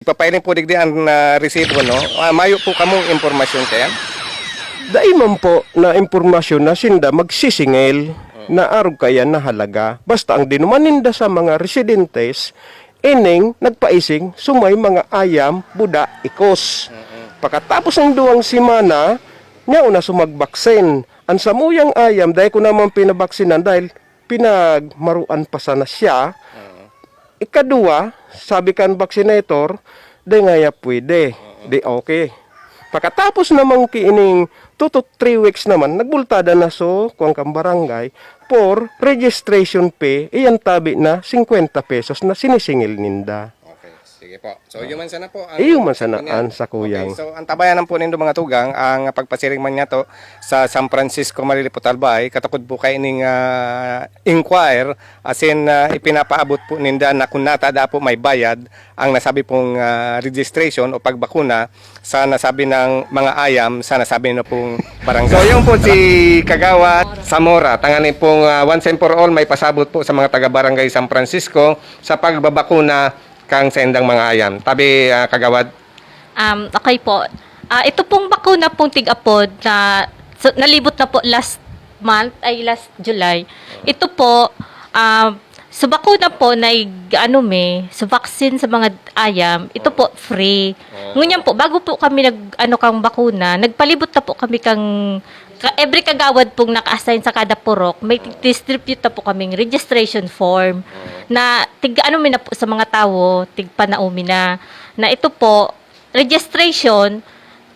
Ipapailin po digdi ang resibo, no? Mayo po kamong impormasyon kaya? Daiman po na impormasyon na sinda magsisingil na arog kaya na halaga. Basta ang dinumaninda sa mga residentes, ining nagpaising sumay mga ayam, buda, ikos. Pagkatapos ng 2 semana, niya una sumagbaksin. Ang samuyang ayam, dahil ko naman pinabaksinan dahil pinagmaruan pa sana siya. Ikadua, sabi kan vaccinator, di nga ya pwede, di okay. Pagkatapos namang kiining 2 to 3 weeks naman, nagbultada na so kuang kang barangay for registration fee, iyan tabi na 50 pesos na sinisingil ninda. Okay, sige po. So, yuman sana po. Iyuman sanaan sa kuyang. Okay, so, ang tabayanan po nindo mga tugang, ang pagpasiring man niya to sa San Francisco, Malilipot, Albay, katakod po kayo ning inquire, as in ipinapaabot po ninda na kung natada po may bayad, ang nasabi pong registration o pagbakuna sa nasabi ng mga ayam, sa nasabi na pong barangay. So, yung po si Kagawad Zamora, tanganin pong once and for all, may pasabot po sa mga taga-barangay San Francisco sa pagbabakuna kang sa indang mga ayam. Tabi, Kagawad. Okay po. Ito pong bakuna pong tig-apod na nalibot na po last July. Ito po, sa bakuna po na sa vaccine sa mga ayam, ito po free. Ngunyan po, bago po kami kang bakuna, nagpalibot na po kami every kagawad pong naka-assign sa kada purok, may distribute na po kaming registration form na na po sa mga tao, panaumi na ito po, registration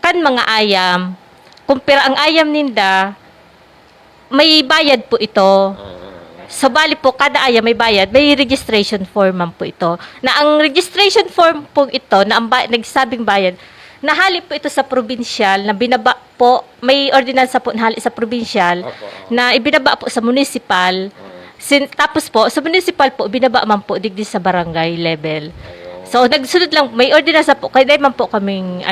kan mga ayam. Kumpira ang ayam ninda, may bayad po ito. So, bali po, kada ayam may bayad, may registration form man po ito. Na ang registration form po ito, na nagsabing bayad, nahali po ito sa provincial, na binaba po, may ordinansa po nahali sa provincial, na ibinaba po sa municipal. Tapos po, sa municipal po, binaba man po digdi sa barangay level. So, nagsunod lang, may ordinansa po, kaya man po kaming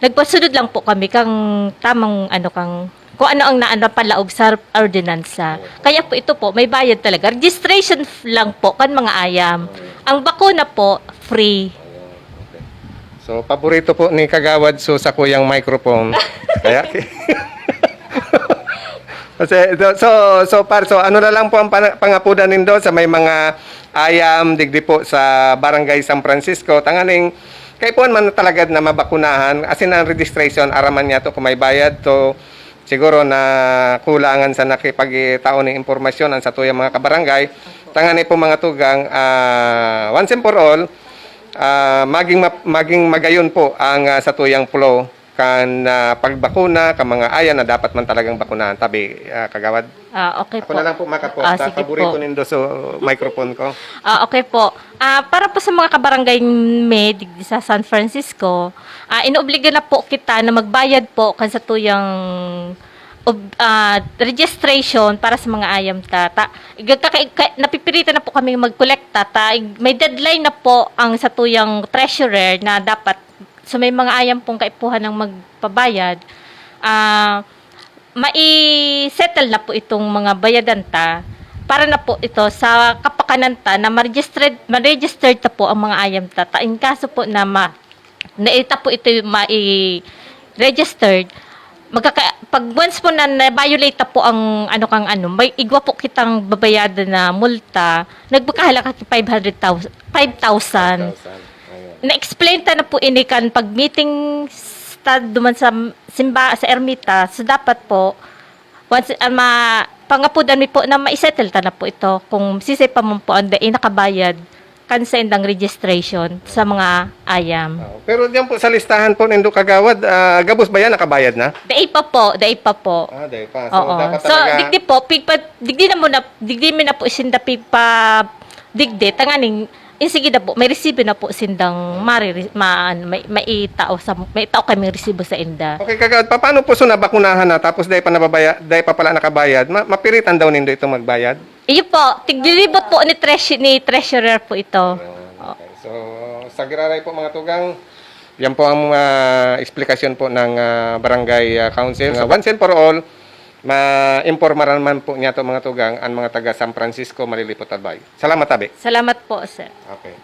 nagpasunod lang po kami kang tamang kung ano ang naanapalaog sa ordinansa. Kaya po ito po, may bayad talaga. Registration lang po kan mga ayam. Ang bakuna po, free. So, paborito po ni Kagawad sa kuyang microphone. Kaya, so ano na lang po ang pangapunan nindo sa may mga ayam digdi po sa Barangay San Francisco. Tanganing kay po man talaga na mabakunahan, asin ang registration araman niya to kung may bayad to siguro na kulangan sa nakipagtao ng impormasyon ang sa tuyang mga kabarangay. Tangani po mga tugang, once and for all, maging magayon po ang sa tuyang flow kan pagbakuna ka mga ayan na dapat man talagang bakunahan. Tabi, Kagawad. Okay Ako po. na lang po makaposta. Sige Paborito po. nindo sa microphone ko. Okay po. Para po sa mga kabarangay med sa San Francisco, inoobliga na po kita na magbayad po kan sa tuyang registration para sa mga ayam napipilitan na po kami magkolekta may deadline na po ang sa tuyang treasurer na dapat so may mga ayam pong kaipuhan ng magpabayad mai-settle na po itong mga bayadanta para na po ito sa kapakananta na ma-registered na po ang mga ayam in kaso po na naita po ito mai-registered pag once po na violate po ang may igwa po kitang babayadan na multa, nagbakahalaga 5,000. Na-explain ta na po inikan pag meeting duman sa sa ermita, so dapat po once pangapudan mi po na ma-settle ta na po ito kung sisay pa mo po ang nakabayad kan sa indang registration sa mga ayam. Pero diyan po sa listahan po nindo Kagawad, gabos ba yan nakabayad na? Daay pa po. Dahil pa. So, Oo. dapat So, talaga... digdi na po sinda digdi, tanganing, sige na po, may resibo na po sindang may tao kami resibo sa inda. Okay, Kagawad, paano po so nabakunahan na tapos dahil pa pala nakabayad, mapiritan daw nindo itong magbayad? Iyo po, tigdilibot po ni treasurer po ito. Okay. So, sa Giraray po mga tugang, yan po ang explanation po ng Barangay Council. Once and for all, ma-informaran man po niya to mga tugang ang mga taga San Francisco, Malilipot, Albay. Salamat, Tabi. Salamat po, sir. Okay.